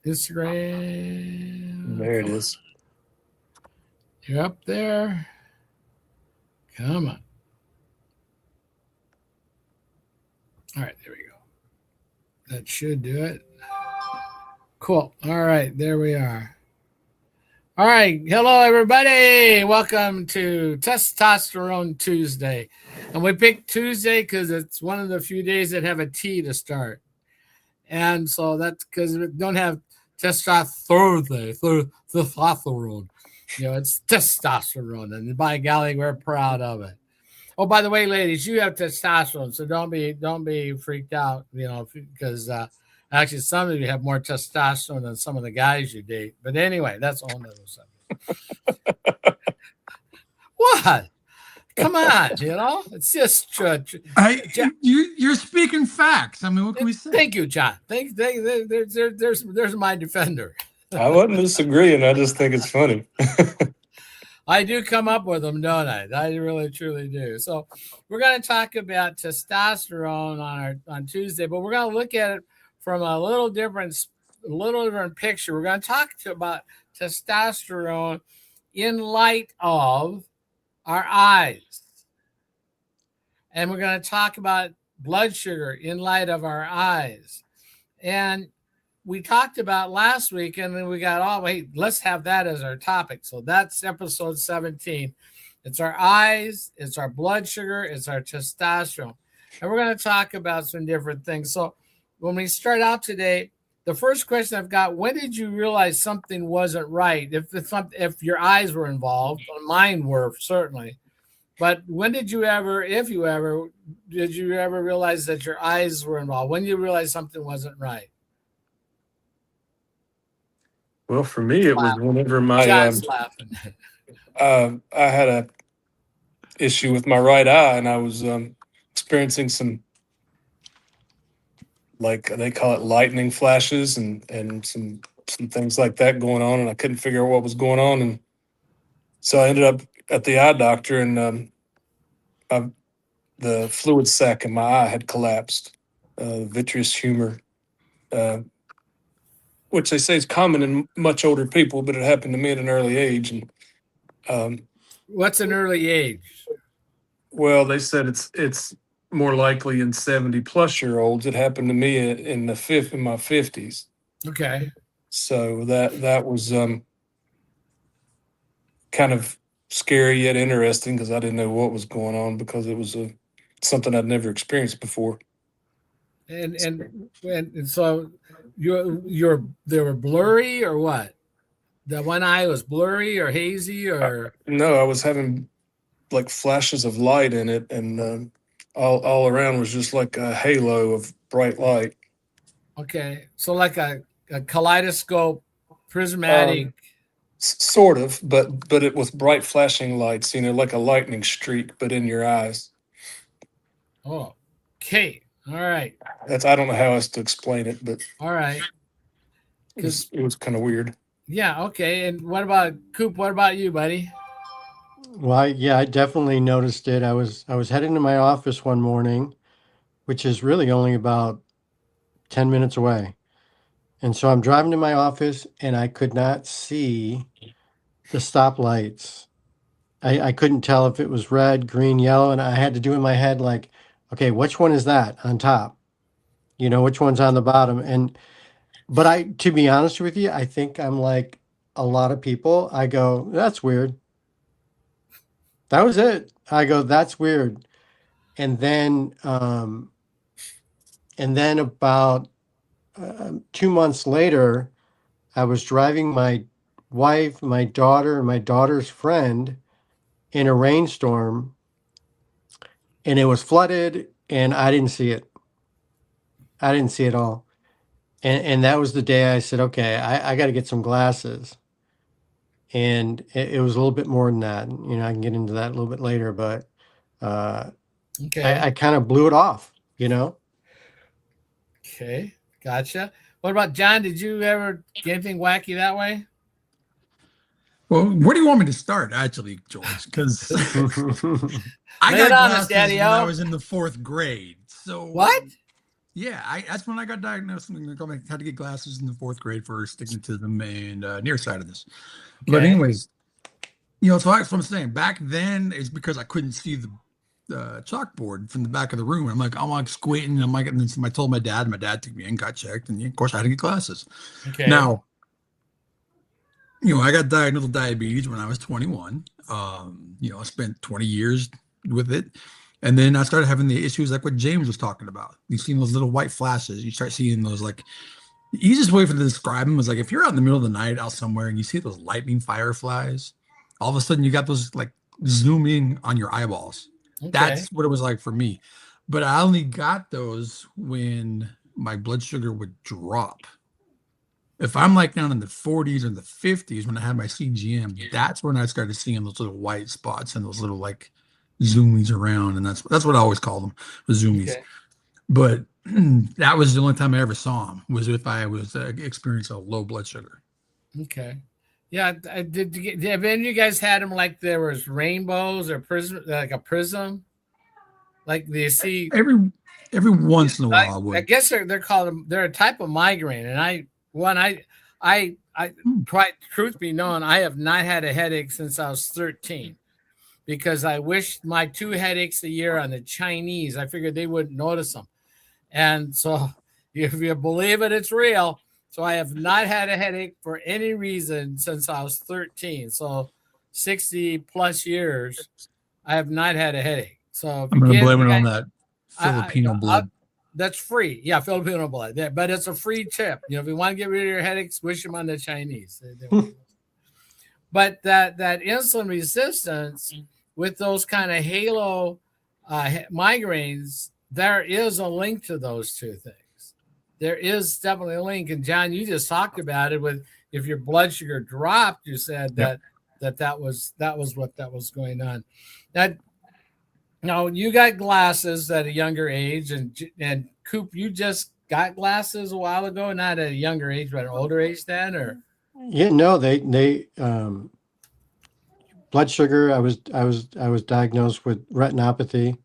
Instagram. There it is. You're up there. Come on. All right, there we go. That should do it. Cool. All right, there we are. All right. Hello, everybody. Welcome to Testosterone Tuesday. And we picked Tuesday because it's one of the few days that have a T to start. And so that's because we don't have testosterone. It's testosterone. And by golly, we're proud of it. Oh, by the way, ladies, you have testosterone, so don't be freaked out, because actually some of you have more testosterone than some of the guys you date. But anyway, that's a whole nother subject. What? Come on, it's just you're speaking facts. I mean, what can we say? Thank you, John. There's my defender. I wasn't disagreeing. I just think it's funny. I do come up with them, don't I? I really, truly do. So we're going to talk about testosterone on Tuesday, but we're going to look at it from a little different picture. We're going to talk about testosterone in light of our eyes. And we're going to talk about blood sugar in light of our eyes. And we talked about last week, and then we got, let's have that as our topic. So that's episode 17. It's our eyes, it's our blood sugar, it's our testosterone. And we're going to talk about some different things. So when we start out today, the first question I've got, when did you realize something wasn't right? If your eyes were involved, mine were certainly. But when did you ever, if you ever, did you ever realize that your eyes were involved? When did you realize something wasn't right? Well, for me, it was whenever I had a issue with my right eye, and I was experiencing some, like they call it, lightning flashes, and some things like that going on, and I couldn't figure out what was going on, and so I ended up at the eye doctor, and the fluid sac in my eye had collapsed, vitreous humor, which they say is common in much older people, but it happened to me at an early age. And what's an early age? Well, they said it's more likely in 70-plus-year-olds. It happened to me in my 50s. Okay. So that was kind of scary yet interesting, because I didn't know what was going on, because it was something I'd never experienced before. And so they were blurry, or what? The one eye was blurry or hazy, or no, I was having like flashes of light in it, and all around was just like a halo of bright light. Okay, so like a kaleidoscope, prismatic. Sort of, but it with bright flashing lights, like a lightning streak, but in your eyes. Oh, okay. All right. I don't know how else to explain it, but all right. It was kind of weird. Yeah, okay. And what about Coop? What about you, buddy? Well, I definitely noticed it. I was heading to my office one morning, which is really only about 10 minutes away. And so I'm driving to my office, and I could not see the stoplights. I couldn't tell if it was red, green, yellow, and I had to do in my head, like, okay, which one is that on top? Which one's on the bottom? But to be honest with you, I think I'm like a lot of people. I go, that's weird. That was it. I go, that's weird. And then about 2 months later, I was driving my wife, my daughter, and my daughter's friend in a rainstorm, and it was flooded, and I didn't see it. I didn't see it all. And that was the day I said, okay, I got to get some glasses. And it was a little bit more than that. I can get into that a little bit later, but okay. I kind of blew it off, Okay, gotcha. What about John? Did you ever get anything wacky that way? Well, where do you want me to start, actually, George? Because I got glasses when I was in the 4th grade. So what? Yeah, that's when I got diagnosed. And I had to get glasses in the 4th grade for astigmatism and nearsightedness. But Okay. anyways, so that's what I'm saying. Back then, it's because I couldn't see the chalkboard from the back of the room. I'm like squinting. I'm like, and then I told my dad. My dad took me in, got checked, and of course I had to get glasses. Okay. Now, I got diagnosed with diabetes when I was 21. I spent 20 years with it. And then I started having the issues like what James was talking about. You've seen those little white flashes. You start seeing those, like, the easiest way for to describe them is like if you're out in the middle of the night out somewhere and you see those lightning fireflies, all of a sudden you got those like zooming on your eyeballs. Okay. That's what it was like for me. But I only got those when my blood sugar would drop. If I'm like down in the 40s or the 50s when I had my CGM, that's when I started seeing those little white spots and those little like zoomies around, and that's what I always call them, the zoomies. Okay. But that was the only time I ever saw them, was if I was experiencing a low blood sugar. Okay. Yeah. Have any of you guys had them like there was rainbows or prism, like a prism? Like do you see? Every once in a while I I would. guess they're called, they're a type of migraine, and I quite truth be known, I have not had a headache since I was 13 because I wished my 2 headaches a year on the Chinese. I figured they wouldn't notice them, and so if you believe it, it's real. So I have not had a headache for any reason since I was 13. So 60 plus years, I have not had a headache. So if I'm going to again, blame you it on guys, that I, Filipino I blood. that's free. Yeah, Filipino blood. But it's a free tip. If you want to get rid of your headaches, wish them on the Chinese. But that insulin resistance with those kind of halo migraines, there is a link to those two things. There is definitely a link. And John, you just talked about it with if your blood sugar dropped, you said Yep. that was what that was going on. That now you got glasses at a younger age, and Coop, you just got glasses a while ago, not at a younger age, but at an older age then, or Yeah, no, they blood sugar. I was diagnosed with retinopathy,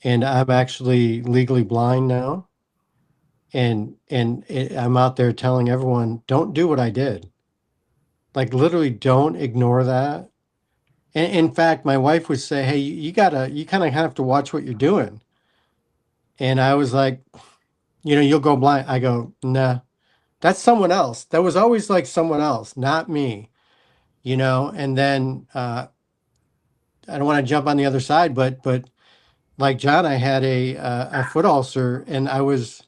and I'm actually legally blind now. I'm out there telling everyone, don't do what I did. Like literally, don't ignore that. And in fact, my wife would say, "Hey, you kind of have to watch what you're doing." And I was like, you'll go blind. I go, nah, that's someone else. That was always like someone else, not me. And then I don't want to jump on the other side, but like John, I had a foot ulcer, and I was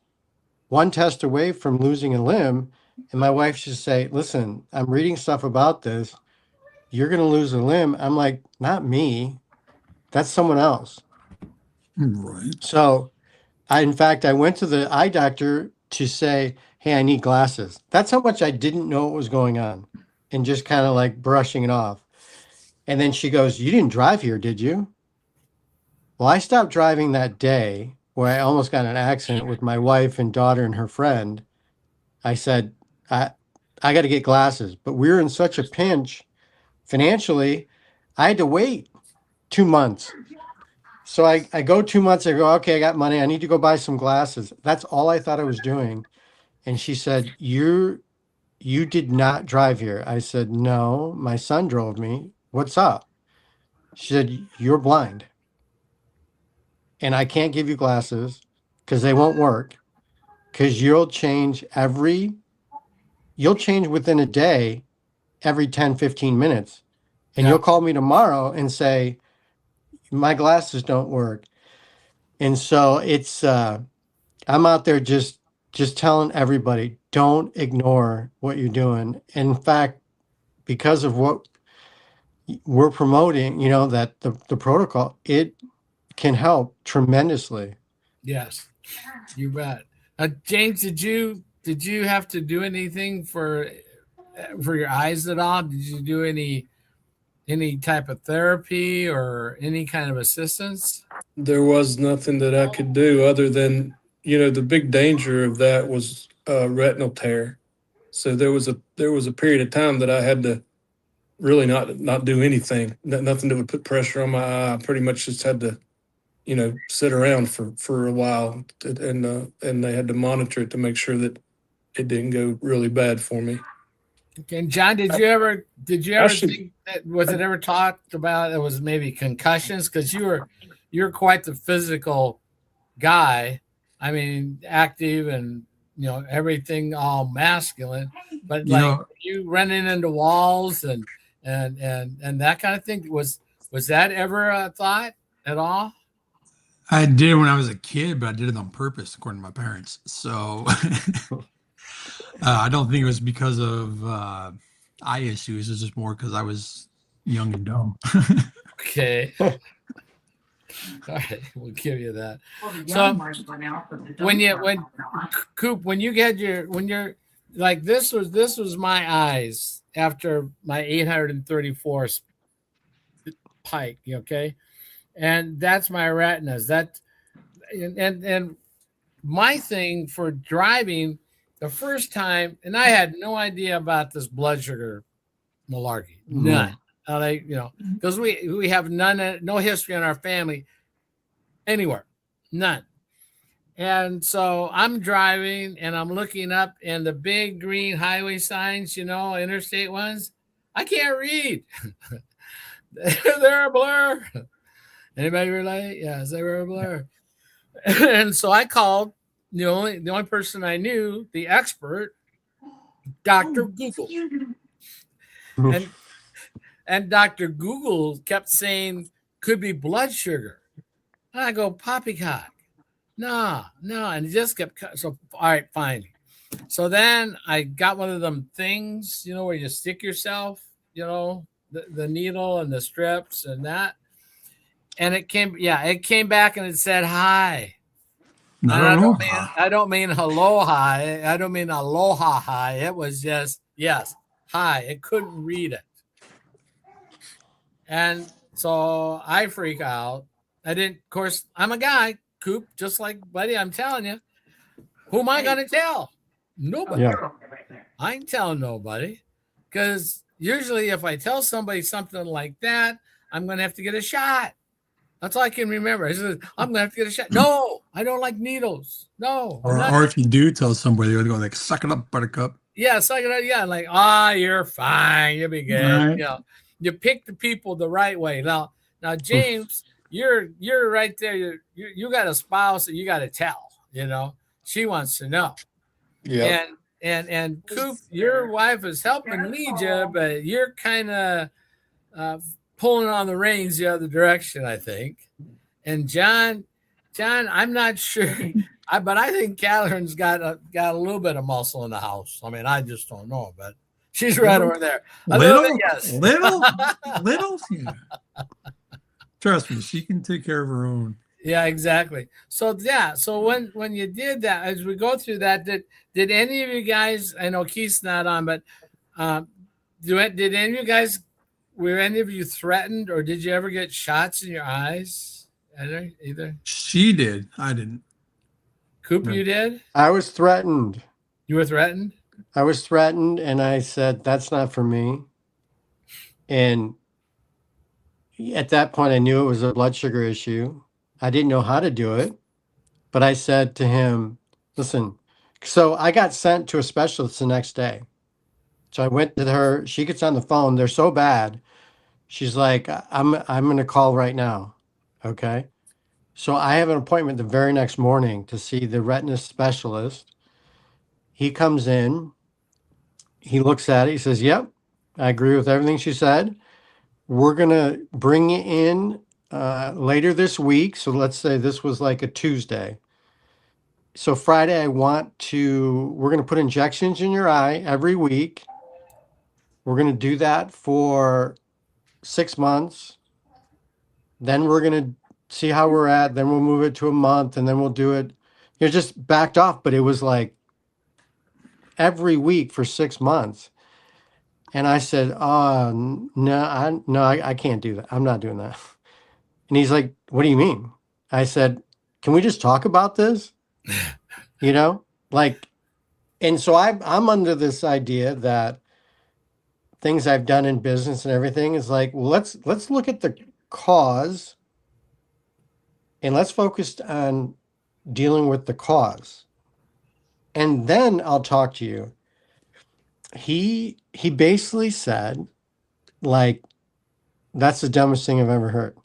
one test away from losing a limb. And my wife should say, "Listen, I'm reading stuff about this. You're going to lose a limb." I'm like, "Not me. That's someone else." Right. So in fact, I went to the eye doctor to say, "Hey, I need glasses." That's how much I didn't know what was going on, and just kind of like brushing it off. And then she goes, "You didn't drive here, did you?" Well, I stopped driving that day where I almost got in an accident with my wife and daughter and her friend. I said, I, I got to get glasses. But we were in such a pinch financially, I had to wait 2 months. So I go 2 months, I go, okay, I got money. I need to go buy some glasses. That's all I thought I was doing. And she said, you did not drive here. I said, no, my son drove me. What's up? She said, you're blind. And I can't give you glasses because they won't work. Because you'll change within a day every 10, 15 minutes. And yeah, you'll call me tomorrow and say, my glasses don't work. And so I'm out there just telling everybody, don't ignore what you're doing. In fact, because of what we're promoting, that the protocol, it can help tremendously. yes, you bet. James, did you have to do anything for your eyes at all? Did you do any type of therapy or any kind of assistance? There was nothing that I could do other than, the big danger of that was retinal tear. So there was a period of time that I had to really not do anything, nothing that would put pressure on my eye. I pretty much just had to, sit around for a while, and they had to monitor it to make sure that it didn't go really bad for me. Okay, and John, did you ever Actually, think that was it ever talked about it was maybe concussions? Because you're quite the physical guy. I mean, active and everything all masculine, but You like know, you running into walls and that kind of thing. Was that ever a thought at all? I did it when I was a kid, but I did it on purpose, according to my parents. So I don't think it was because of eye issues. It's just more because I was young and dumb. Okay. All right, we'll give you that. Well, the So, young ones went out, but the dumb when ones went out. Coop, when you're like this was my eyes after my 834 pike, okay, and that's my retinas. That and my thing for driving the first time, and I had no idea about this blood sugar malarkey, none. Because we have none, no history in our family anywhere, none. And so I'm driving and I'm looking up and the big green highway signs, interstate ones, I can't read. They're a blur. Anybody relate? Yes, they were a blur. And so I called the only person I knew, the expert, Dr. Google. And Dr. Google kept saying could be blood sugar. And I go, poppycock. No. And he just kept so all right, fine. So then I got one of them things, where you stick yourself, the needle and the strips and that. And it came back and it said hi. I don't mean hello hi. I don't mean aloha hi. It was just yes, hi. It couldn't read it. And so I freak out. I didn't, of course, I'm a guy, Coop, just like Buddy, I'm telling you. Who am I going to tell? Nobody. Yeah. I ain't telling nobody. Because usually if I tell somebody something like that, I'm going to have to get a shot. That's all I can remember. I said, I'm going to have to get a shot. No, I don't like needles. No. Or if you do tell somebody, they're going to suck it up, buttercup. Yeah, suck it up. Yeah, like, you're fine. You'll be good. Right. You pick the people the right way. Now, James, you're right there. You got a spouse that you got to tell. She wants to know. Yeah. And Coop, your wife is helping lead you, but you're kind of pulling on the reins the other direction, I think. And John, I'm not sure, but I think Catherine's got a little bit of muscle in the house. I mean, I just don't know, but she's right over there. Little, yes. little. Yeah. Trust me, she can take care of her own. Yeah, exactly. So when you did that, as we go through that, did any of you guys? I know Keith's not on, but did any of you guys? Were any of you threatened, or did you ever get shots in your eyes? Either. She did. I didn't. Coop, No. you did. I was threatened. You were threatened. I was threatened, and I said, that's not for me. And at that point, I knew it was a blood sugar issue. I didn't know how to do it, but I said to him, listen, so I got sent to a specialist the next day. So I went to her, she gets on the phone. They're so bad. She's like, I'm going to call right now. Okay. So I have an appointment the very next morning to see the retina specialist. He comes in, he looks at it, he says, yep, I agree with everything she said. We're going to bring you in later this week. So let's say this was like a Tuesday. So Friday, we're going to put injections in your eye every week. We're going to do that for 6 months. Then we're going to see how we're at. Then we'll move it to a month and then we'll do it. Just backed off, but it was like every week for 6 months. And I said, no, I can't do that. I'm not doing that. And he's like, what do you mean? I said, can we just talk about this? And so I'm under this idea that things I've done in business and everything is like, well, let's look at the cause and let's focus on dealing with the cause. And then I'll talk to you. He basically said, like, that's the dumbest thing I've ever heard.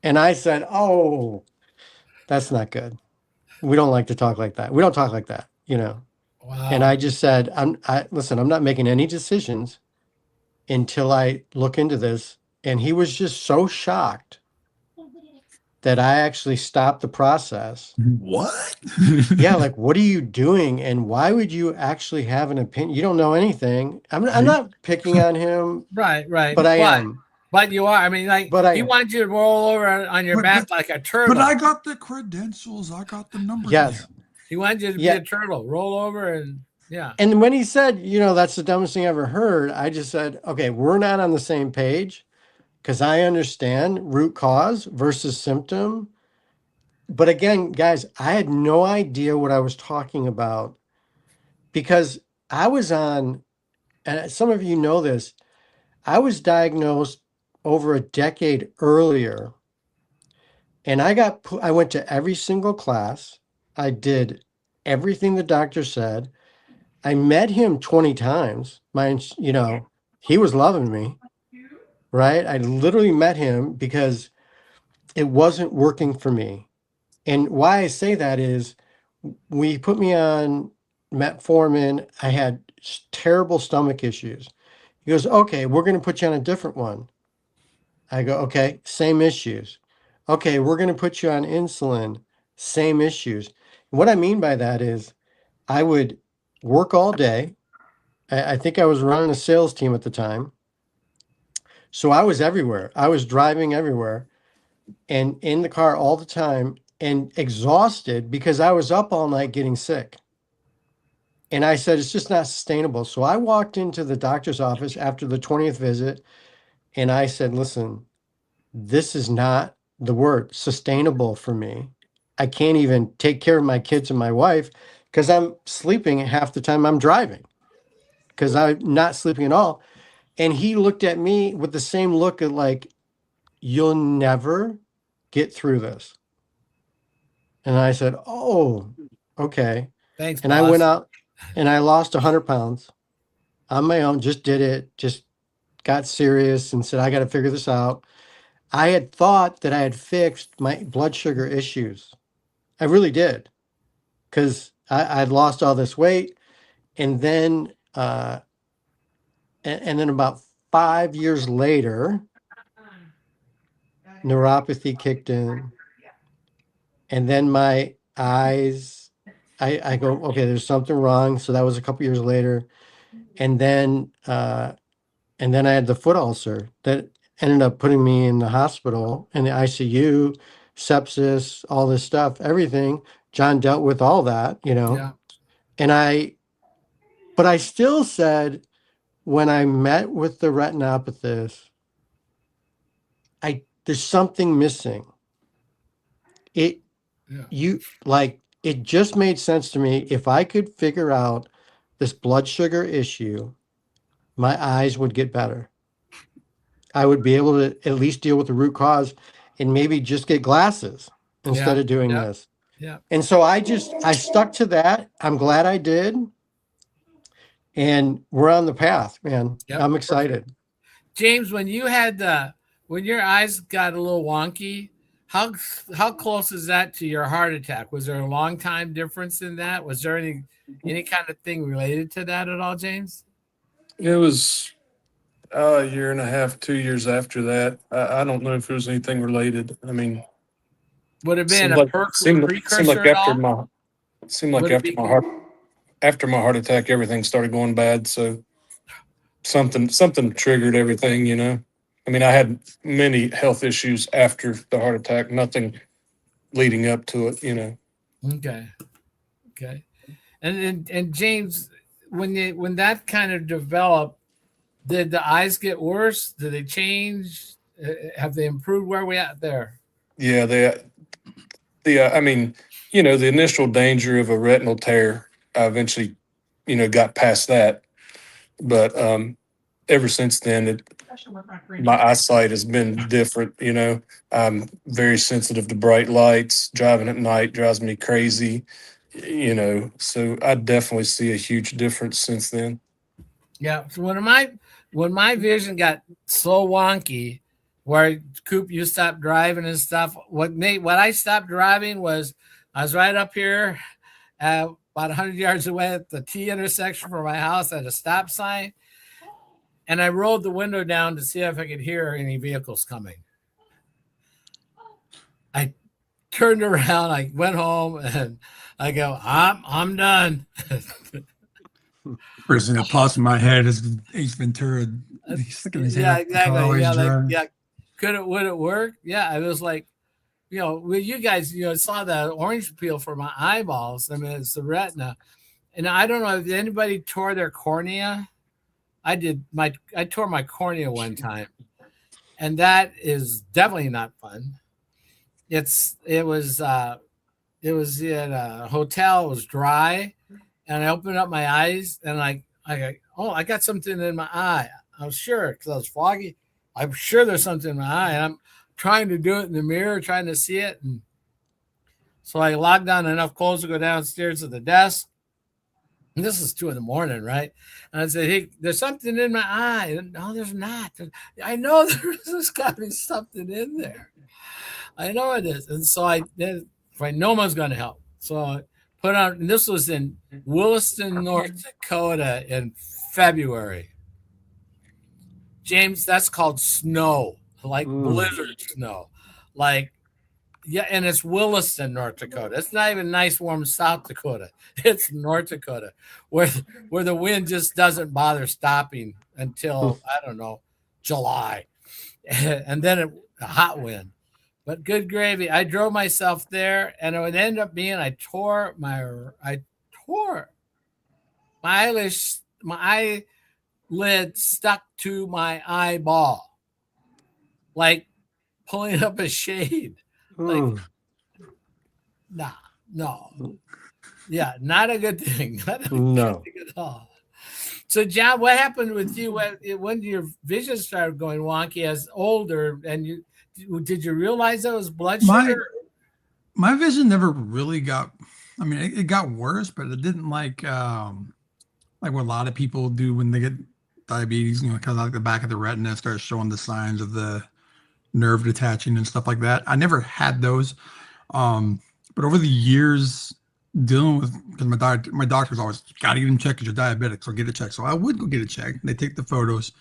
And I said, oh, that's not good. We don't like to talk like that. We don't talk like that, you know. And Wow. I just said, listen, I'm not making any decisions until I look into this. And he was just so shocked that I actually stopped the process. What? Yeah, like, what are you doing? And why would you actually have an opinion? You don't know anything. I'm Right. not picking on him, Right, right. but I am. But you are. I mean, like But I he am. wanted you to roll over on your But- back but- like a turtle. But I got the credentials. I got the numbers. Yes. Man. He wanted you to be Yeah. a turtle, roll over, and yeah. And when he said, you know, that's the dumbest thing I ever heard, I just said, okay, we're not on the same page because I understand root cause versus symptom. But again, guys, I had no idea what I was talking about because I was on, and some of you know this, I was diagnosed over a decade earlier. And I went to every single class. I did everything the doctor said. I met him 20 times. You know, he was loving me, right? I literally met him because it wasn't working for me. And why I say that is when he put me on metformin, I had terrible stomach issues. He goes, okay, we're going to put you on a different one. I go, okay, same issues. Okay, we're going to put you on insulin, same issues. And what I mean by that is I would work all day. I think I was running a sales team at the time. So I was everywhere. I was driving everywhere and in the car all the time and exhausted because I was up all night getting sick. And I said, it's just not sustainable. So I walked into the doctor's office after the 20th visit and I said, listen, this is not the word sustainable for me. I can't even take care of my kids and my wife because I'm sleeping half the time I'm driving because I'm not sleeping at all. And he looked at me with the same look of like, you'll never get through this. And I said, oh, okay. Thanks, And I went boss. out and I lost 100 pounds on my own, just did it, just got serious and said, I got to figure this out. I had thought that I had fixed my blood sugar issues. I really did because I'd lost all this weight. And then, and then about 5 years later, neuropathy kicked in. And then my eyes, I go, okay, there's something wrong. So that was a couple years later. And then I had the foot ulcer that ended up putting me in the hospital in the ICU, sepsis, all this stuff, everything. John dealt with all that, you know. Yeah. And but I still said when I met with the retinopathist, there's something missing. It Yeah. it just made sense to me. If I could figure out this blood sugar issue, my eyes would get better. I would be able to at least deal with the root cause and maybe just get glasses instead Yeah. of doing Yeah. this. Yeah. And so I stuck to that. I'm glad I did. And we're on the path, man. Yep. I'm excited. James, when your eyes got a little wonky, how close is that to your heart attack? Was there a long time difference in that? Was there any kind of thing related to that at all, James? It was a year and a half, 2 years after that. I don't know if there was anything related. I mean, Would have been seemed a like precursor at all? Would it be- after my heart attack, everything started going bad. So something triggered everything, you know. I mean, I had many health issues after the heart attack, nothing leading up to it, you know. Okay. Okay. And James, when that kind of developed, did the eyes get worse? Did they change? Have they improved? Where are we at there? Yeah, I mean, you know, the initial danger of a retinal tear, I eventually, you know, got past that. But ever since then, my eyesight has been different. You know, I'm very sensitive to bright lights. Driving at night drives me crazy. You know, so I definitely see a huge difference since then. Yeah. So when my vision got so wonky, where Coop, you stopped driving and stuff. What I stopped driving was I was right up here, about 100 yards away at the T intersection from my house at a stop sign, and I rolled the window down to see if I could hear any vehicles coming. I turned around, I went home, and I go, I'm done. First thing that pops in my head is Ace Ventura. He's sticking his Yeah, hand up the car while exactly. he's Yeah, like driving. yeah. Would it work? Yeah, I was like, well, you guys, saw the orange peel for my eyeballs. I mean, it's the retina, and I don't know if anybody tore their cornea. I tore my cornea one time, and that is definitely not fun. It was in a hotel. It was dry, and I opened up my eyes, and I got something in my eye. I was sure because I was foggy. I'm sure there's something in my eye, and I'm trying to do it in the mirror, trying to see it. And so I logged on enough clothes to go downstairs to the desk. And this is 2 a.m, right? And I said, "Hey, there's something in my eye." And, no, there's not. I know there's got to be something in there. I know it is. And so no one's going to help. So I put on, and this was in Williston, North Dakota in February. James, that's called snow, like blizzard snow. Like, yeah, and it's Williston, North Dakota. It's not even nice, warm South Dakota. It's North Dakota, where the wind just doesn't bother stopping until, I don't know, July. And then a hot wind. But good gravy. I drove myself there, and it would end up being I tore my eyelash, my eyelid stuck to my eyeball, like pulling up a shade. Like, nah, no, yeah, not a good thing. Not a No. good thing at all. So, John, what happened with you when your vision started going wonky as older, and did you realize that was blood sugar? My vision never really got. I mean, it got worse, but it didn't like what a lot of people do when they get diabetes. You know, because like the back of the retina starts showing the signs of the nerve detaching and stuff like that. I never had those, but over the years dealing with, because my doctor's always, got to get him checked because you're diabetic, so get it checked. So I would go get it checked. They take the photos,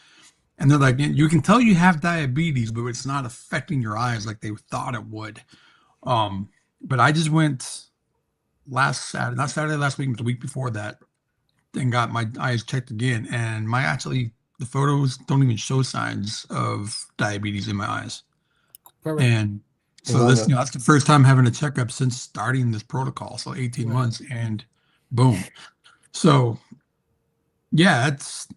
and they're like, you can tell you have diabetes, but it's not affecting your eyes like they thought it would. But I just went last Saturday, not Saturday last week, but the week before that, and got my eyes checked again. And the photos don't even show signs of diabetes in my eyes. Perfect. And so that's the first time having a checkup since starting this protocol. So 18 months, and boom. So yeah, it's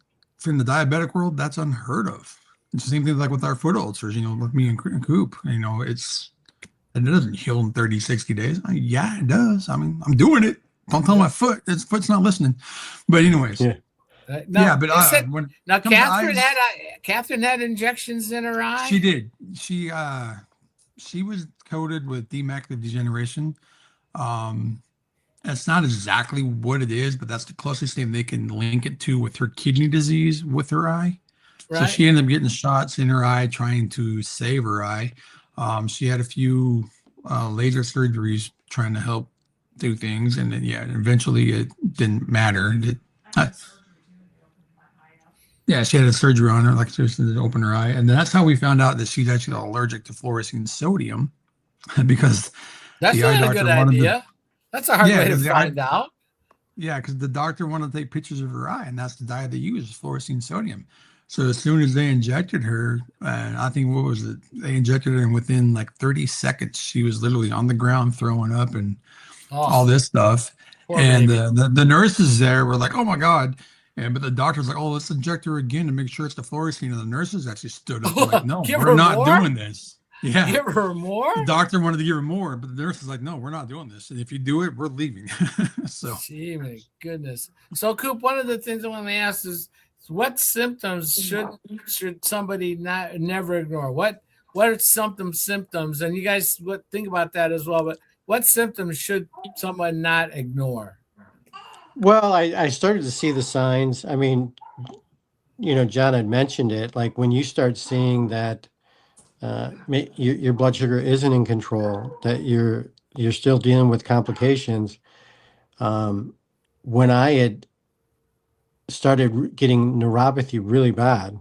in the diabetic world, that's unheard of. It's the same thing like with our foot ulcers, like me and Coop, it doesn't heal in 30, 60 days. Yeah, it does. I mean, I'm doing it. Don't tell my foot. Its foot's not listening. But anyways. Yeah. Now, when now it comes to Catherine eyes, Catherine had injections in her eye. she did. She was coded with macular degeneration. It's not exactly what it is, but that's the closest thing they can link it to with her kidney disease with her eye. Right. So she ended up getting shots in her eye trying to save her eye. She had a few laser surgeries trying to help do things, and then eventually it didn't matter. She had a surgery on her, like seriously, to open her eye, and that's how we found out that she's actually allergic to fluorescein sodium, because that's the eye not a doctor good wanted idea. That's a hard way to find eye, out. Yeah, because the doctor wanted to take pictures of her eye, and that's the dye they use, is fluorescein sodium. So as soon as they injected her, and I think what was it? They injected her, and within like 30 seconds, she was literally on the ground throwing up and all this stuff. And the nurses there were like, "Oh my God!" But the doctor's like, "Oh, let's inject her again to make sure it's the fluorescein." And the nurses actually stood up and like, "No, we're not doing this." Yeah, give her more. The doctor wanted to give her more, but the nurse is like, "No, we're not doing this. And if you do it, we're leaving." So, gee, my goodness. So, Coop, one of the things I want to ask is, what symptoms should somebody never ignore? What are some symptoms? And you guys think about that as well. But what symptoms should someone not ignore? Well, I started to see the signs. I mean, John had mentioned it. Like when you start seeing that your blood sugar isn't in control, that you're still dealing with complications. When I had started getting neuropathy really bad,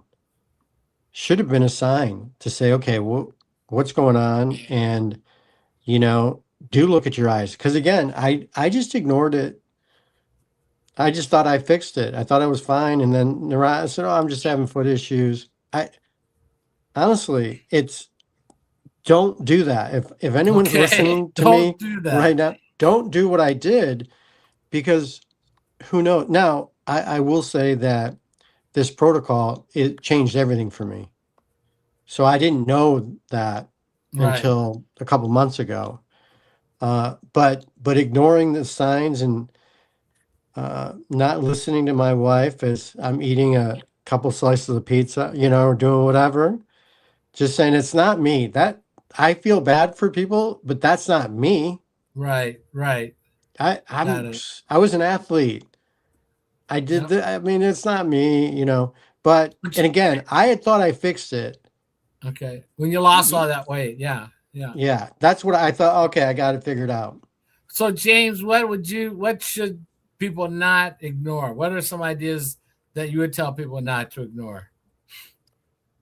should have been a sign to say, okay, well, what's going on? And, do look at your eyes. Because again, I just ignored it. I just thought I fixed it. I thought I was fine. And then I said, oh, I'm just having foot issues. I honestly, don't do that. If anyone's Okay, listening to don't me do that. right now, don't do what I did, because who knows? Now, I will say that this protocol, it changed everything for me. So I didn't know that Right. until a couple months ago. But ignoring the signs and not listening to my wife as I'm eating a couple slices of pizza, or doing whatever, just saying it's not me. That I feel bad for people, but that's not me. Right. I Got I'm it. I was an athlete. I did Yep. the. I mean, it's not me. But and again, I had thought I fixed it. Okay. When you lost all that weight, yeah. Yeah, that's what I thought. Okay, I got it figured out. So James, what should people not ignore? What are some ideas that you would tell people not to ignore?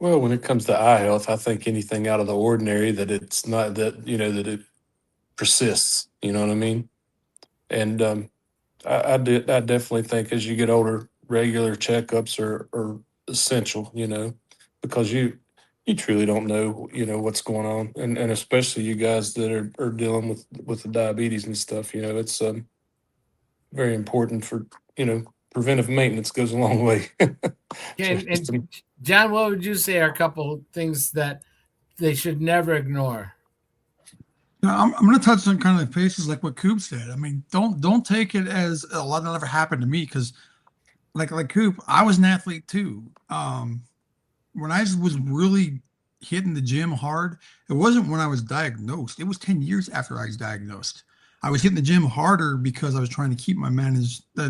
Well, when it comes to eye health, I think anything out of the ordinary that it's not that, that it persists. You know what I mean? And I definitely think as you get older, regular checkups are essential, because you truly don't know, what's going on. And especially you guys that are dealing with the diabetes and stuff, it's very important for, preventive maintenance goes a long way. Okay, and John, what would you say are a couple of things that they should never ignore? Now, I'm going to touch on kind of the faces like what Coop said. I mean, don't take it as a lot that ever happened to me, because like Coop, I was an athlete too. When I was really hitting the gym hard, it wasn't when I was diagnosed. It was 10 years after I was diagnosed. I was hitting the gym harder because I was trying to keep my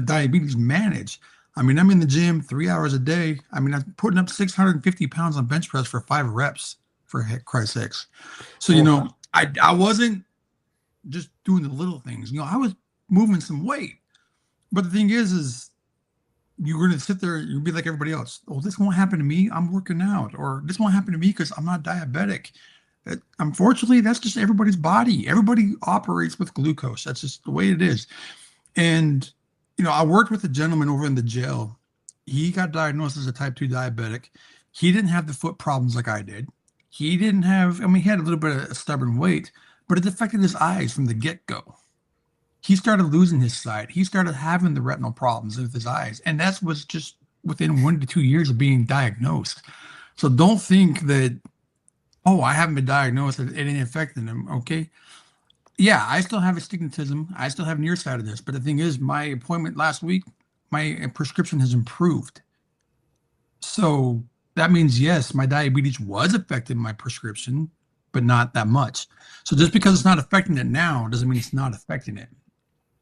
diabetes managed. I mean, I'm in the gym 3 hours a day. I mean, I'm putting up 650 pounds on bench press for 5 reps, for Christ's sakes. So, I wasn't just doing the little things. I was moving some weight. But the thing is you're going to sit there, you'll be like everybody else. Oh, this won't happen to me. I'm working out. Or this won't happen to me because I'm not diabetic. Unfortunately, that's just everybody's body. Everybody operates with glucose. That's just the way it is. And, I worked with a gentleman over in the jail. He got diagnosed as a type 2 diabetic. He didn't have the foot problems like I did. He didn't have, he had a little bit of stubborn weight, but it affected his eyes from the get-go. He started losing his sight. He started having the retinal problems with his eyes. And that was just within 1 to 2 years of being diagnosed. So don't think that, oh, I haven't been diagnosed, it ain't affecting him. Okay. Yeah, I still have astigmatism. I still have nearsightedness. But the thing is, my appointment last week, my prescription has improved. So that means, yes, my diabetes was affecting my prescription, but not that much. So just because it's not affecting it now doesn't mean it's not affecting it.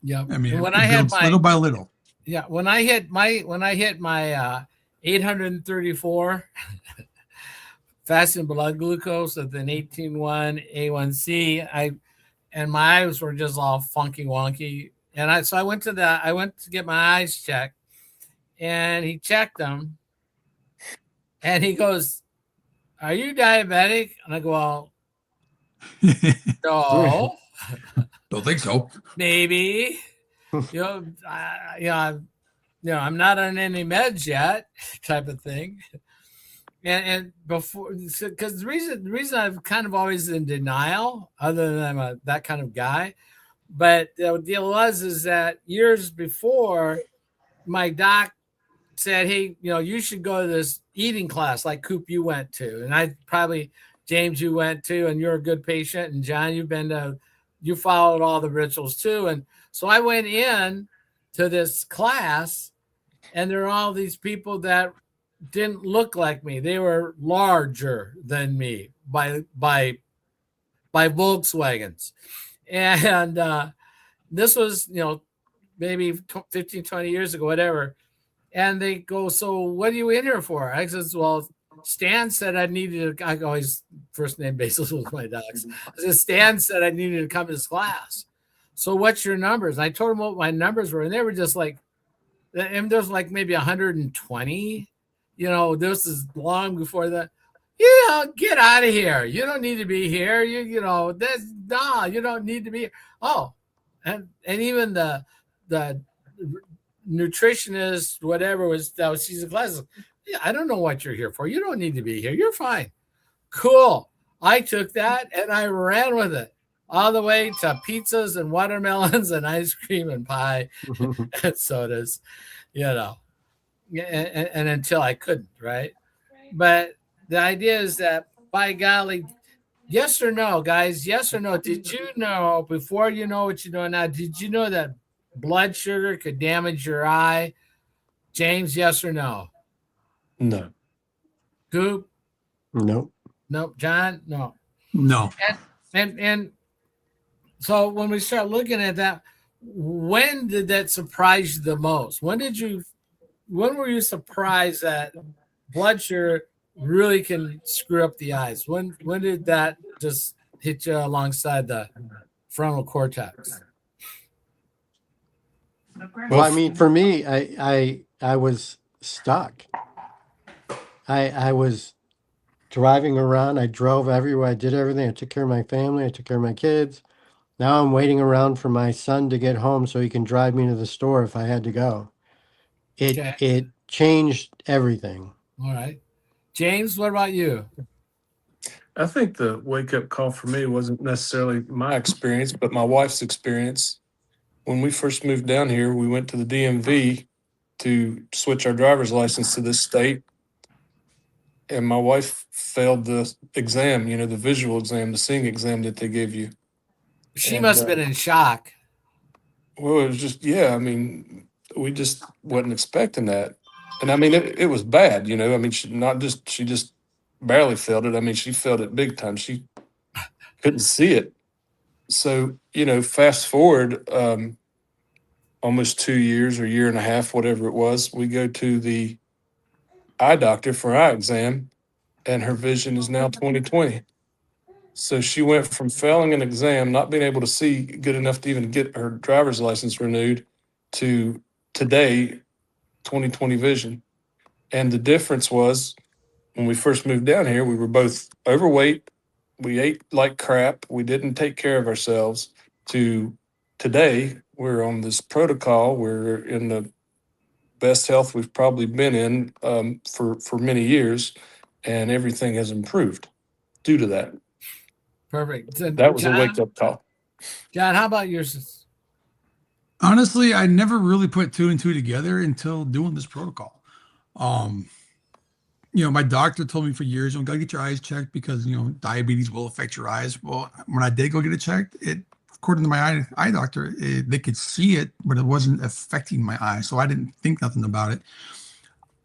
Yeah. I mean, when it I had builds little by little. Yeah, when I hit my 834 fasting blood glucose with an 18.1 A1C, and my eyes were just all funky wonky. And I went to get my eyes checked, and he checked them, and he goes, "Are you diabetic?" And I go, "Well, no, Don't think so. maybe, I'm not on any meds yet," type of thing. And before, because the reason I've kind of always in denial, other than I'm that kind of guy, but the deal is that years before, my doc said, "Hey, you should go to this eating class like Coop you went to," and I probably James you went to, and you're a good patient, and John you followed all the rituals too, and so I went in to this class. and there are all these people that didn't look like me. They were larger than me by Volkswagens. And this was, maybe 15, 20 years ago, whatever. And they go, so what are you in here for? I says, well, Stan said I needed to, I always first name basis with my dogs. I said, Stan said I needed to come to this class. So what's your numbers? And I told them what my numbers were, and they were just like, and there's like maybe 120. This is long before that. Get out of here. You don't need to be here. You don't need to be here. Oh, and even the nutritionist, whatever that was season classes. Yeah, I don't know what you're here for. You don't need to be here. You're fine. Cool. I took that and I ran with it all the way to pizzas and watermelons and ice cream and pie and sodas, and until I couldn't, right? But the idea is that, by golly, yes or no, guys, yes or no, did you know, before you know what you know now, did you know that blood sugar could damage your eye? James, yes or no? No. Goop? Nope. Nope. John? No. No. And so when we start looking at that, when did that surprise you the most? When were you surprised that blood sugar really can screw up the eyes? When did that just hit you alongside the frontal cortex? Well, I mean, for me, I was stuck. I was driving around. I drove everywhere. I did everything. I took care of my family. I took care of my kids. Now I'm waiting around for my son to get home so he can drive me to the store if I had to go. Okay. It changed everything. All right. James, what about you? I think the wake up call for me wasn't necessarily my experience, but my wife's experience. When we first moved down here, we went to the DMV to switch our driver's license to this state. And my wife failed the exam, the visual exam, the seeing exam that they gave you. She And, must have been in shock. Well, it was just, we just wasn't expecting that. And I mean, it was bad, I mean, she just barely failed it. I mean, she failed it big time. She couldn't see it. So, fast forward almost 2 years or year and a half, whatever it was, we go to the eye doctor for eye exam, and her vision is now 20/20. So she went from failing an exam, not being able to see good enough to even get her driver's license renewed, to today 20/20 vision. And the difference was, when we first moved down here, we were both overweight. We ate like crap. We didn't take care of ourselves. To today, we're on this protocol. We're in the best health we've probably been in for many years, and everything has improved due to that. Perfect. So, That was a wake up call. John, how about yours? Honestly, I never really put two and two together until doing this protocol. My doctor told me for years, gotta get your eyes checked because, diabetes will affect your eyes. Well, when I did go get it checked, according to my eye doctor, they could see it, but it wasn't affecting my eyes. So I didn't think nothing about it.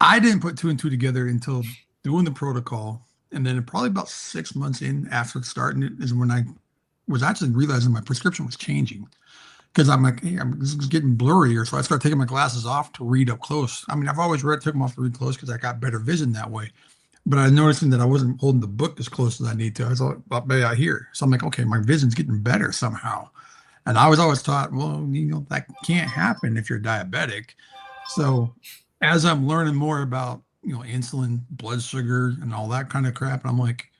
I didn't put two and two together until doing the protocol. And then probably about 6 months in after starting it is when I was actually realizing my prescription was changing. Because I'm like, hey, this is getting blurrier. So I started taking my glasses off to read up close. I mean, I've always took them off to read close because I got better vision that way. But I was noticing that I wasn't holding the book as close as I need to. I was about maybe out here. So I'm like, okay, my vision's getting better somehow. And I was always taught, well, that can't happen if you're diabetic. So as I'm learning more about, insulin, blood sugar, and all that kind of crap, I'm like,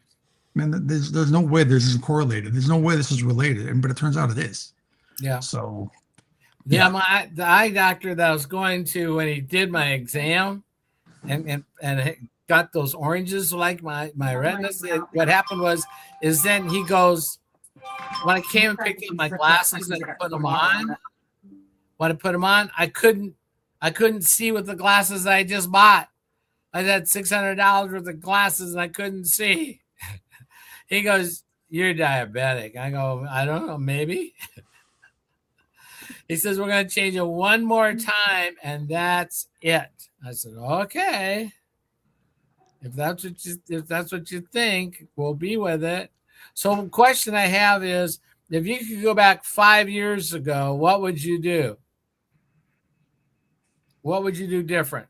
man, there's no way this is correlated. There's no way this is related. But it turns out it is. Yeah. So, yeah, the eye doctor that I was going to when he did my exam and got those oranges like my retinas. What happened is then he goes, when I came and picked up my glasses and put them on, I couldn't see with the glasses I just bought. I had $600 worth of glasses and I couldn't see. He goes, "You're diabetic." I go, "I don't know, maybe." He says, we're going to change it one more time, and that's it. I said, okay. If that's what you think, we'll be with it. So the question I have is, if you could go back 5 years ago, what would you do? What would you do different?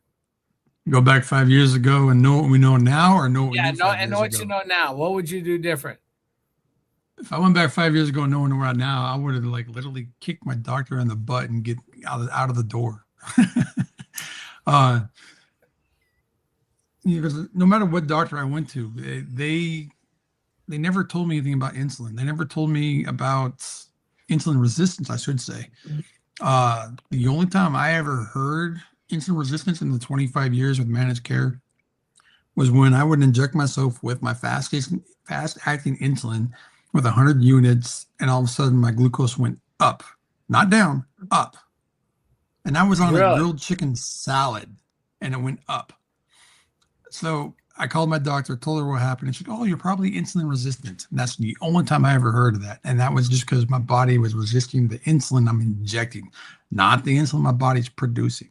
Go back 5 years ago and know what we know now, or know what we Yeah, knew no, 5 and know years what ago. you know now. What would you do different? If I went back 5 years ago and knowing right now, I would have like literally kicked my doctor in the butt and get out of the door. Because no matter what doctor I went to, they never told me anything about insulin. They never told me about insulin resistance, I should say. The only time I ever heard insulin resistance in the 25 years with managed care was when I would inject myself with my fast acting insulin with 100 units, and all of a sudden my glucose went up, not down, up. And I was on a Really? grilled chicken salad, and it went up. So I called my doctor, told her what happened, and she said, "Oh, you're probably insulin resistant." And that's the only time I ever heard of that. And that was just because my body was resisting the insulin I'm injecting, not the insulin my body's producing.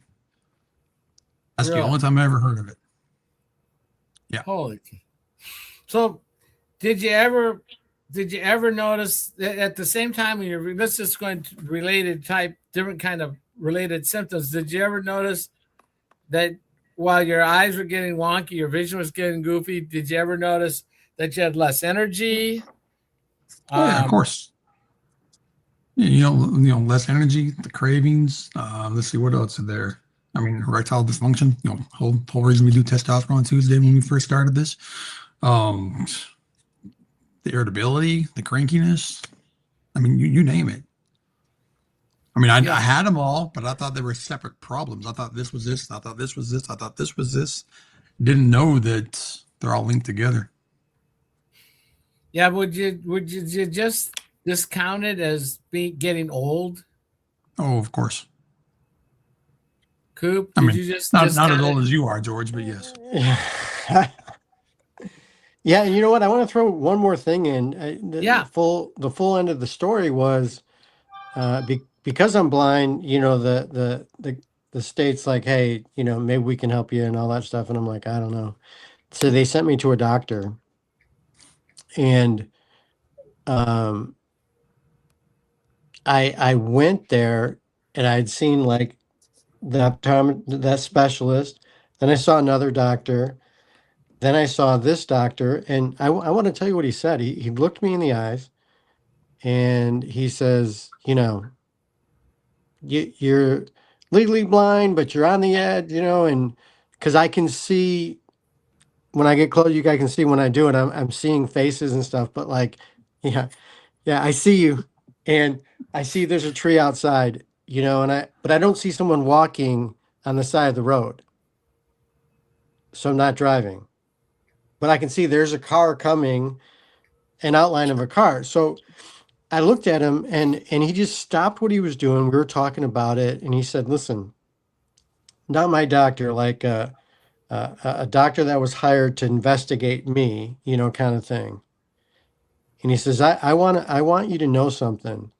That's the Really? only time I ever heard of it. Yeah. Holy. So, did you ever notice that at the same time when you're, let's just go into related type, different kind of related symptoms, did you ever notice that while your eyes were getting wonky, your vision was getting goofy, did you ever notice that you had less energy? Oh, yeah, of course. Less energy, the cravings. Let's see, what else is there? I mean, erectile dysfunction. Whole reason we do testosterone Tuesday when we first started this. The irritability, the crankiness. I mean, you name it. I mean, I had them all, but I thought they were separate problems. I thought this was this. I thought this was this. I thought this was this. Didn't know that they're all linked together. Yeah, would you just discount it as getting old? Oh, of course. Coop, I mean, you just not discount as it? old as you are, George, but yes. Yeah, and you know what? I want to throw one more thing in. Yeah. The full end of the story was because I'm blind. The state's like, hey, maybe we can help you and all that stuff, and I'm like, I don't know. So they sent me to a doctor, and I went there, and I'd seen like that specialist. Then I saw another doctor. Then I saw this doctor, and I want to tell you what he said. He looked me in the eyes, and he says, you're legally blind, but you're on the edge, and because I can see when I get close, you guys can see when I do it. I'm seeing faces and stuff, but like, yeah, I see you, and I see there's a tree outside, but I don't see someone walking on the side of the road, so I'm not driving. But I can see there's a car coming, an outline of a car. So I looked at him, and he just stopped what he was doing. We were talking about it, and he said, "Listen, not my doctor, like a doctor that was hired to investigate me, kind of thing." And he says, I want you to know something.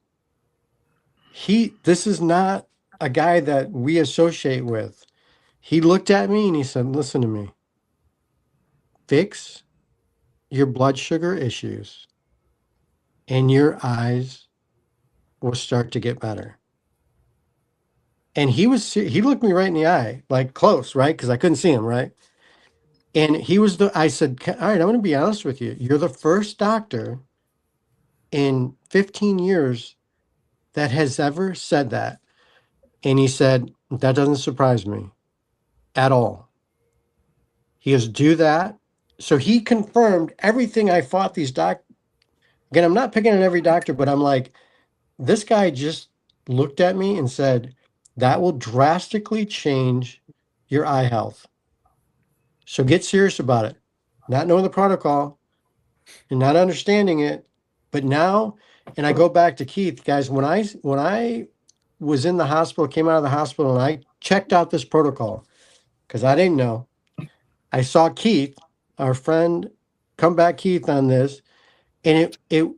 This is not a guy that we associate with." He looked at me and he said, "Listen to me. Fix your blood sugar issues, and your eyes will start to get better." And he looked me right in the eye, like close, right? Because I couldn't see him, right? And I said, all right, I'm going to be honest with you. You're the first doctor in 15 years that has ever said that. And he said, that doesn't surprise me at all. He goes, do that. So he confirmed everything I fought these doctors. Again, I'm not picking on every doctor, but I'm like, this guy just looked at me and said, that will drastically change your eye health. So get serious about it. Not knowing the protocol and not understanding it, but now, and I go back to Keith, guys, when I was in the hospital, came out of the hospital, and I checked out this protocol because I didn't know. I saw Keith, our friend, come back Keith on this, and it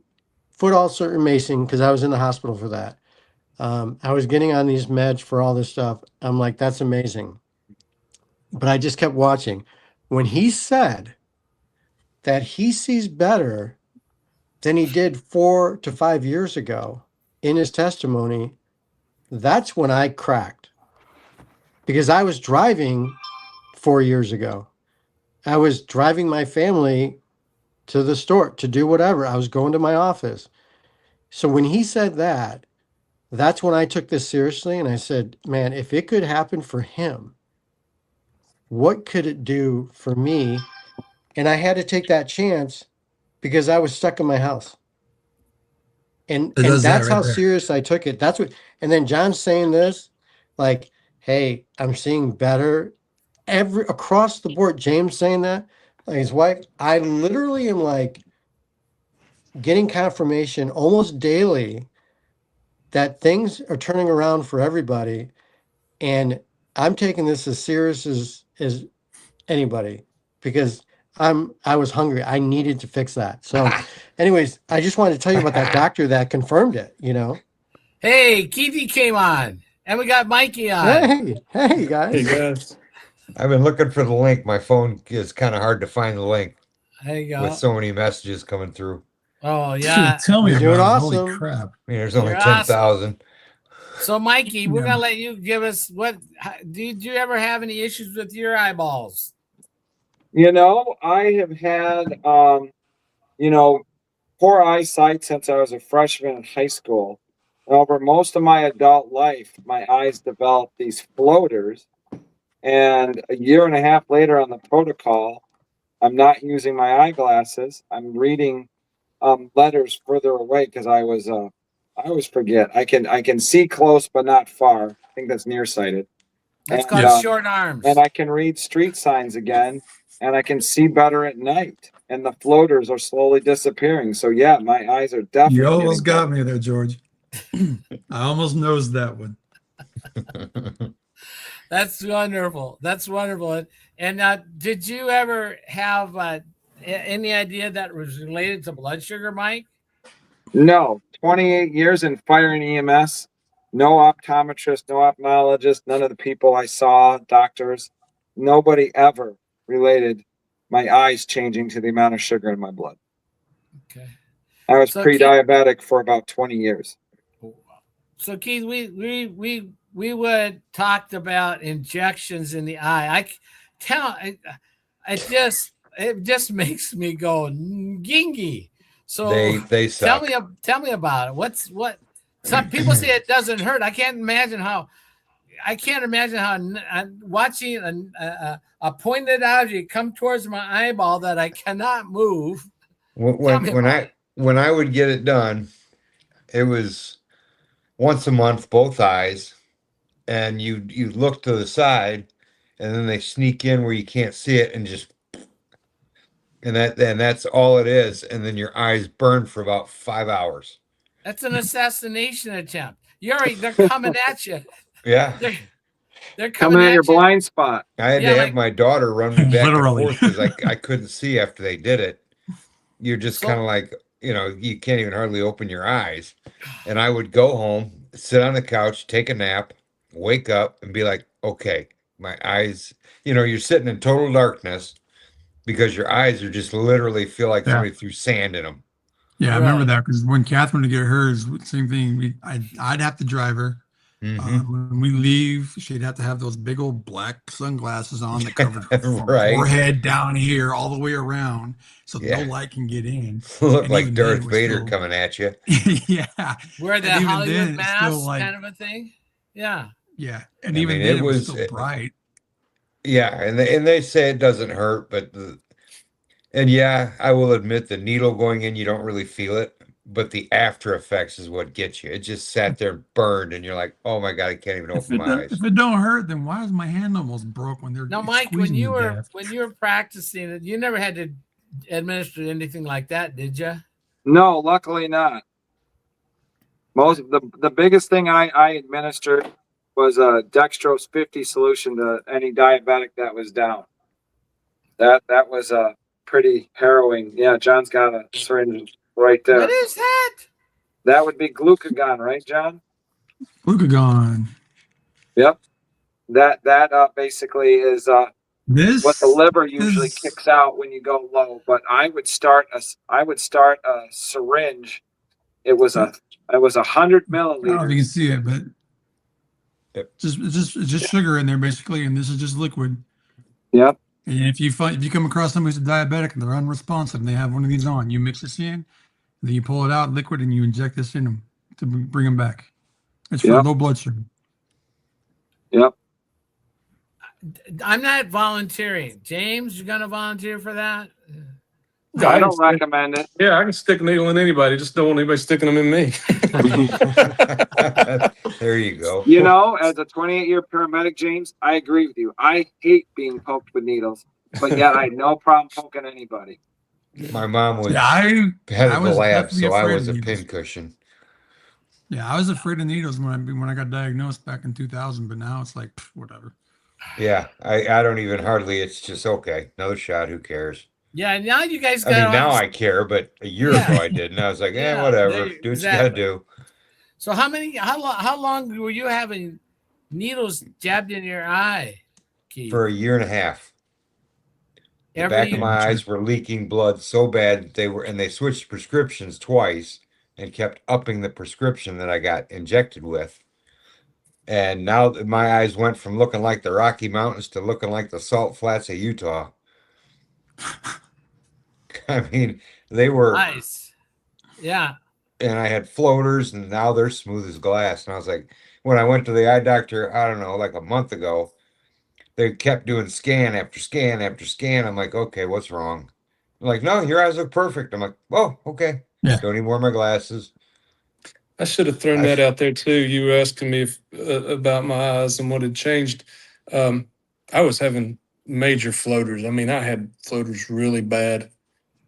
foot ulcer and Mason, because I was in the hospital for that. I was getting on these meds for all this stuff. I'm like, that's amazing. But I just kept watching. When he said that he sees better than he did 4 to 5 years ago in his testimony, that's when I cracked. Because I was driving 4 years ago. I was driving my family to the store to do whatever. I was going to my office. So when he said that, that's when I took this seriously. And I said, man, if it could happen for him, what could it do for me? And I had to take that chance because I was stuck in my house. And It and does that that's right how there. serious I took it. That's what, and then John's saying this, like, hey, I'm seeing better across the board. James saying that, like his wife, I literally am like getting confirmation almost daily that things are turning around for everybody. And I'm taking this as serious as anybody because I was hungry. I needed to fix that. So anyways, I just wanted to tell you about that doctor that confirmed it, you know. Hey, Keithy came on, and we got Mikey on. Hey, hey Hey guys. guys, I've been looking for the link. My phone is kind of hard to find the link There you with go. so many messages coming through. Oh yeah, Tell me You're doing about it. Holy awesome. crap. I mean, there's You're only awesome. 10,000. So Mikey, we're Yeah. gonna let you give us did you ever have any issues with your eyeballs? I have had, poor eyesight since I was a freshman in high school. And over most of my adult life, my eyes developed these floaters. And a year and a half later on the protocol, I'm not using my eyeglasses. I'm reading letters further away because I always forget. I can see close but not far. I think that's nearsighted. That's And called short arms. and I can read street signs again, and I can see better at night. And the floaters are slowly disappearing. So yeah, my eyes are definitely You almost getting got better. me there, George. I almost nosed that one. That's wonderful. That's wonderful. And did you ever have any idea that was related to blood sugar, Mike? No, 28 years in fire and EMS. No optometrist, no ophthalmologist, none of the people I saw, doctors, nobody ever related my eyes changing to the amount of sugar in my blood. Okay. I was So pre-diabetic for about 20 years. So Keith, we would talked about injections in the eye. It just makes me go gingy. So They suck. tell me about it. What some people say it doesn't hurt. I can't imagine how I'm watching a pointed object come towards my eyeball that I cannot move. When I would get it done, it was once a month, both eyes, and you look to the side, and then they sneak in where you can't see it, and that's all it is, and then your eyes burn for about 5 hours. That's an assassination attempt. They're coming at you. Yeah. They're Coming at your you. blind spot. I had Yeah, to have my daughter run me back Literally. and forth because I couldn't see after they did it. You're just So- kind of like, you can't even hardly open your eyes. And I would go home, sit on the couch, take a nap, wake up, and be like, okay, my eyes, you're sitting in total darkness because your eyes are just literally feel like Yeah. somebody threw sand in them. Yeah, I Right. remember that because when Catherine would get hers, same thing. I'd have to drive her. Mhm. When we leave, she'd have to have those big old black sunglasses on that covered from Right. forehead down here all the way around, so Yeah. no light can get in. Look And like even then, Darth it was Vader still- coming at you. Yeah, Wear the And even Hollywood then, it's still mask like- kind of a thing. Yeah. yeah. And I even mean, then, it it was was- still bright. Yeah, and they say it doesn't hurt, and yeah, I will admit the needle going in, you don't really feel it, but the after effects is what gets you. It just sat there burned, and you're like, oh my God, I can't even open my eyes. If it don't hurt, then why is my hand almost broke when they're Now, Mike, when squeezing you to were death? practicing it, you never had to administer anything like that, did you? No, luckily not. The biggest thing I administered was a dextrose 50 solution to any diabetic that was down. That was pretty harrowing. Yeah, John's got a syringe right there. What is that? That would be glucagon, right, John? Glucagon. Yep. That basically is This what the liver usually is. kicks out when you go low. But I would start a syringe. It was 100 I don't know if you can milliliters. see it, but Yep. it's just sugar in there basically, and this is just liquid. Yep. And if you come across somebody who's diabetic and they're unresponsive and they have one of these on, you mix this in, then you pull it out liquid and you inject this in them to bring them back. It's for Yep. low blood sugar. Yep. I'm not volunteering. James, you gonna volunteer for that? I don't recommend it. Yeah, I can stick a needle in anybody. Just don't want anybody sticking them in me. There you go. You know, as a 28-year paramedic, James, I agree with you. I hate being poked with needles, but yet I had no problem poking anybody. My mom was Yeah, head I of the was lab, definitely so I afraid was a of needles. pincushion. Yeah, I was afraid of needles when I got diagnosed back in 2000, but now it's like whatever. Yeah, I don't even hardly. It's just okay. Another shot. Who cares? Yeah, now you guys I got. mean, now I care, but a year Yeah. ago I didn't. I was like, Yeah, whatever. there- Do what you exactly. gotta do. So how long were you having needles jabbed in your eye, Keith? For a year and a half. The Every back year? of my eyes were leaking blood so bad they switched prescriptions twice and kept upping the prescription that I got injected with. And now my eyes went from looking like the Rocky Mountains to looking like the salt flats of Utah. I mean, they were Nice. Yeah. and I had floaters, and now they're smooth as glass. And I was like, when I went to the eye doctor, I don't know, like a month ago, they kept doing scan after scan after scan. I'm like, okay, what's wrong? They're like, no, your eyes look perfect. I'm like, oh, okay. Yeah. Don't even wear my glasses. I should have thrown that out there too. You were asking me about my eyes and what had changed. I was having major floaters. I mean, I had floaters really bad,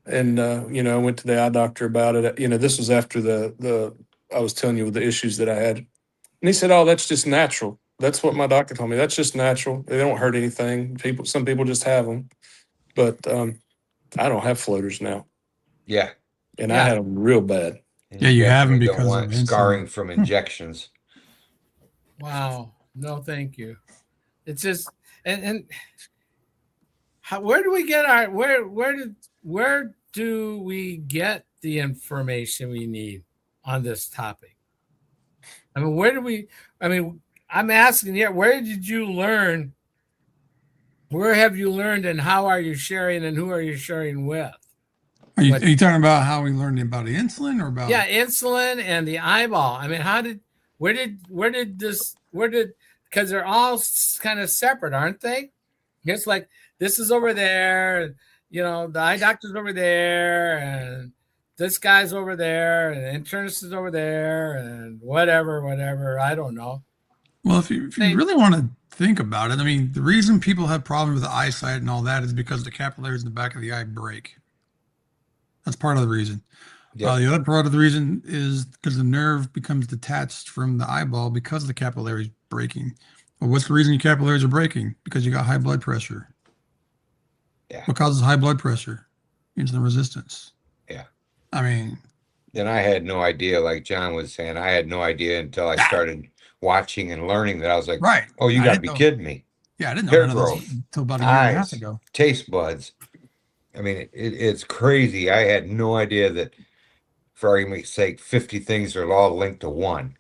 and I went to the eye doctor about it. This was after the I was telling you the issues that I had, and he said, "Oh, that's just natural. That's what my doctor told me. That's just natural. They don't hurt anything. Some people just have them, but I don't have floaters now, Yeah. and Yeah. I had them real bad." And Yeah, you have them definitely don't because want of insulin. scarring from injections. Wow. No, thank you. It's just and where do we get our where do we get the information we need on this topic? I mean, I'm asking you, where did you learn? Where have you learned, and how are you sharing, and who are you sharing with? Are you talking about how we learned about insulin or about? Yeah, insulin and the eyeball. I mean, because they're all kind of separate, aren't they? It's like this is over there, and the eye doctor's over there, and this guy's over there, and the internist is over there, and whatever. I don't know. Well, if you really want to think about it, I mean, the reason people have problems with the eyesight and all that is because the capillaries in the back of the eye break. That's part of the reason. Yep. The other part of the reason is because the nerve becomes detached from the eyeball because the capillaries breaking. Well, what's the reason your capillaries are breaking? Because you got high blood pressure. Yeah. What causes high blood pressure? Insulin resistance. Yeah. I mean, Then I had no idea, like John was saying, I had no idea until I started watching and learning that I was like, right. oh, you I got to didn't be know. kidding me. Yeah, I didn't know Hair none of this growth, until about a year and a half eyes, ago. taste buds. I mean, it's crazy. I had no idea that, for argument's sake, 50 things are all linked to one.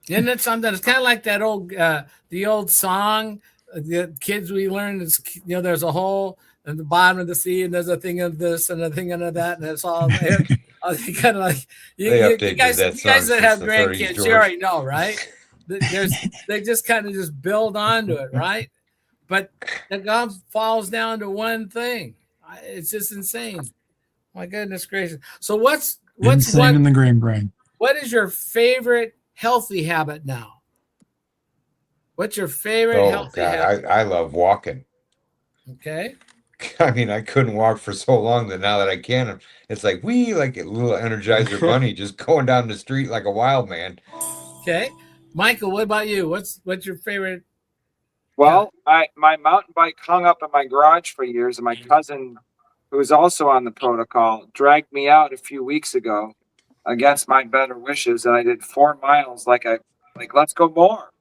Isn't it something? It's kind of like that the old song, the kids we learned is, there's a hole in the bottom of the sea, and there's a thing of this and a thing of that, and it's all kind of like you guys that have grandkids, you already know, right? They just kind of just build onto it, right? But it all falls down to one thing. It's just insane. My goodness gracious! So what's insane in the green brain? What is your favorite healthy habit now? What's your favorite healthy habit? I love walking. Okay. I mean, I couldn't walk for so long that now that I can, it's like like a little Energizer bunny just going down the street like a wild man. Okay. Michael, what about you? What's your favorite? Well, my mountain bike hung up in my garage for years, and my cousin, who was also on the protocol, dragged me out a few weeks ago against my better wishes, and I did 4 miles like Like, let's go more.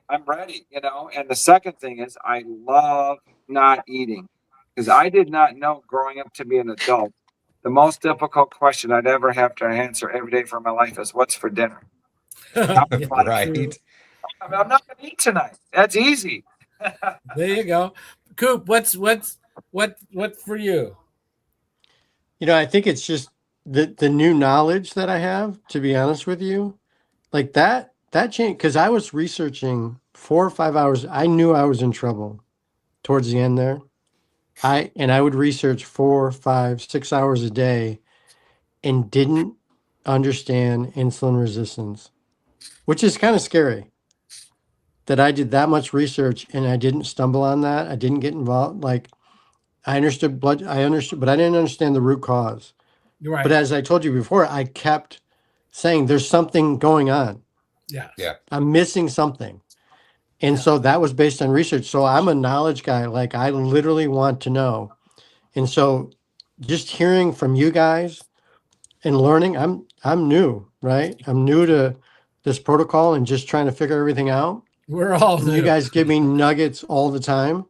I'm ready, you know. And the second thing is, I love not eating because I did not know growing up to be an adult. The most difficult question I'd ever have to answer every day for my life is, "What's for dinner?" Yeah, Like, Right. I'm not going to eat tonight. That's easy. there you go. Coop, what for you? You know, I think it's just the new knowledge that I have, to be honest with you. Like that changed because I was researching 4 or 5 hours. I knew I was in trouble towards the end there. I would research 4, 5, 6 hours a day and didn't understand insulin resistance, which is kind of scary that I did that much research and I didn't stumble on that. I didn't get involved. Like I understood, but I didn't understand the root cause. You're But right. as I told you before, I kept saying there's something going on. Yes. Yeah. I'm missing something. And Yeah. so that was based on research. So I'm a knowledge guy. Like I literally want to know. And so just hearing from you guys and learning, I'm new, right? I'm new to this protocol and just trying to figure everything out. We're all And you new. guys give me nuggets all the time.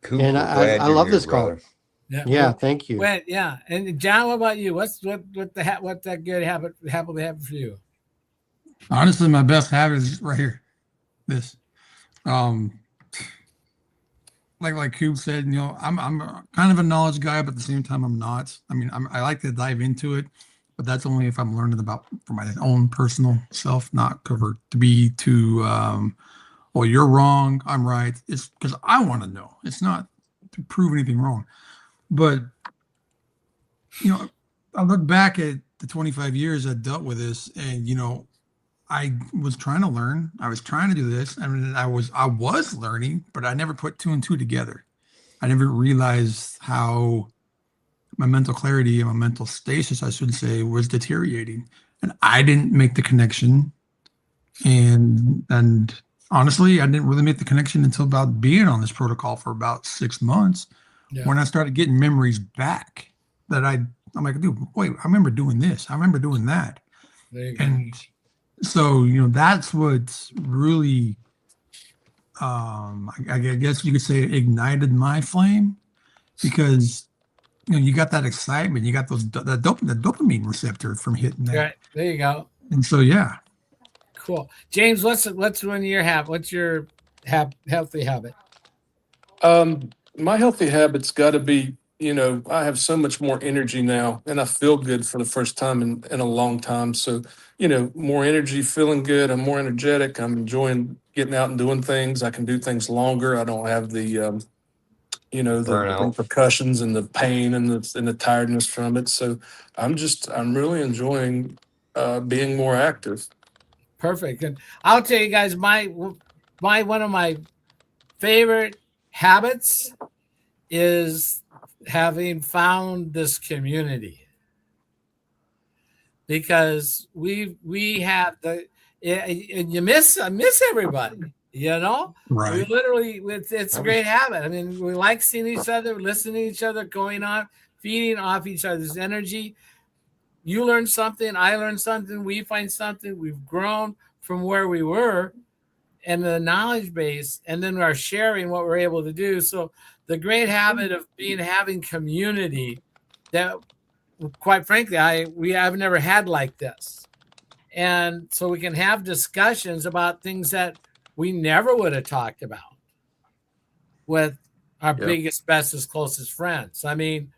Coop, And we're glad I you're love here, this call. brother. Yeah. Yeah, thank you. Well, yeah. And John, what about you? What that good habit happily happened for you? Honestly, my best habit is right here. This. Um, like Coop said, I'm kind of a knowledge guy, but at the same time, I'm not. I mean, I like to dive into it, but that's only if I'm learning about for my own personal self, not covered to be too. Well, you're wrong. I'm right. It's because I want to know. It's not to prove anything wrong, but I look back at the 25 years I dealt with this, and I was trying to learn. I was trying to do this. I mean, I was learning, but I never put two and two together. I never realized how my mental clarity and my mental stasis, I should say, was deteriorating. And I didn't make the connection. And honestly, I didn't really make the connection until about being on this protocol for about 6 months Yeah. when I started getting memories back that I'm like, dude, wait, I remember doing this. I remember doing that. There you go. And so, that's what's really I guess you could say ignited my flame because you got that excitement, you got the dopamine receptor from hitting that, Right. There you go. and so yeah. Cool. James, what's one of your habit? What's your healthy habit? My healthy habits got to be, I have so much more energy now and I feel good for the first time in a long time. So, more energy, feeling good. I'm more energetic. I'm enjoying getting out and doing things. I can do things longer. I don't have the Burnout. repercussions and the pain and the tiredness from it. So I'm really enjoying being more active. Perfect. And I'll tell you guys, my one of my favorite habits is having found this community because we have and I miss everybody. We Right. literally it's a great habit. I mean, we like seeing each other, listening to each other, going on, feeding off each other's energy. You learn something, I learn something, we find something. We've grown from where we were and the knowledge base, and then our sharing what we're able to do. So the great habit of having community that, quite frankly, I've never had like this, and so we can have discussions about things that we never would have talked about with our biggest, bestest, closest friends. I mean,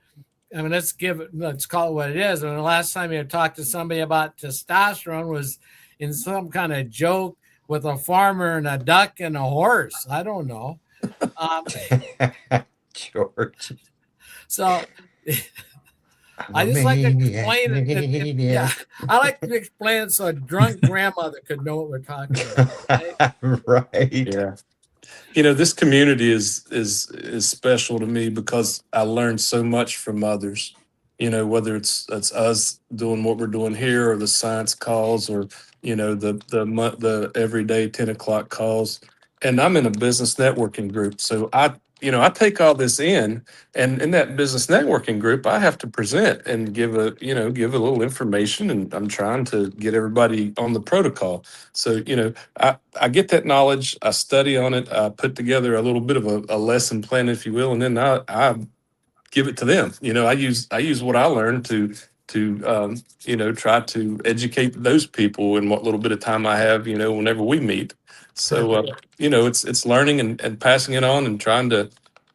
let's call it what it is. I mean, the last time you talked to somebody about testosterone was in some kind of joke with a farmer and a duck and a horse. I don't know. George. So I just like to explain it. Yeah, I like to explain it so a drunk grandmother could know what we're talking about. Right. Yeah. This community is special to me because I learned so much from others. Whether it's us doing what we're doing here, or the science calls, or the everyday 10 o'clock calls. And I'm in a business networking group, so I take all this in, and in that business networking group, I have to present and give a little information, and I'm trying to get everybody on the protocol. So, I get that knowledge, I study on it, I put together a little bit of a lesson plan, if you will, and then I give it to them. I use what I learned to try to educate those people in what little bit of time I have, whenever we meet. So, it's learning and passing it on and trying to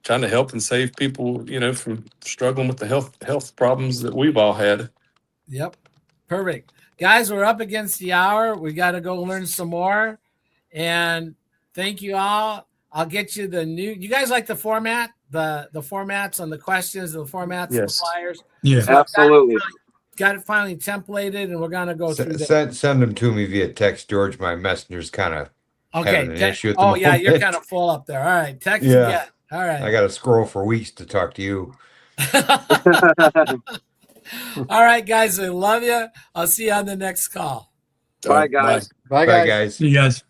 help and save people, from struggling with the health problems that we've all had. Yep. Perfect. Guys, we're up against the hour. We got to go learn some more. And thank you all. I'll get you you guys like the format, the formats on the questions, the formats, Yes. the flyers. Yeah. So Absolutely. got it finally templated, and we're going to go through that. Send them to me via text, George. My messenger's kind of having an issue at the moment. Yeah, you're kind of full up there. All right. Text Yeah. again. All right. I got to scroll for weeks to talk to you. All right, guys. I love you. I'll see you on the next call. Bye, guys. Bye, Bye, guys. guys. See you guys.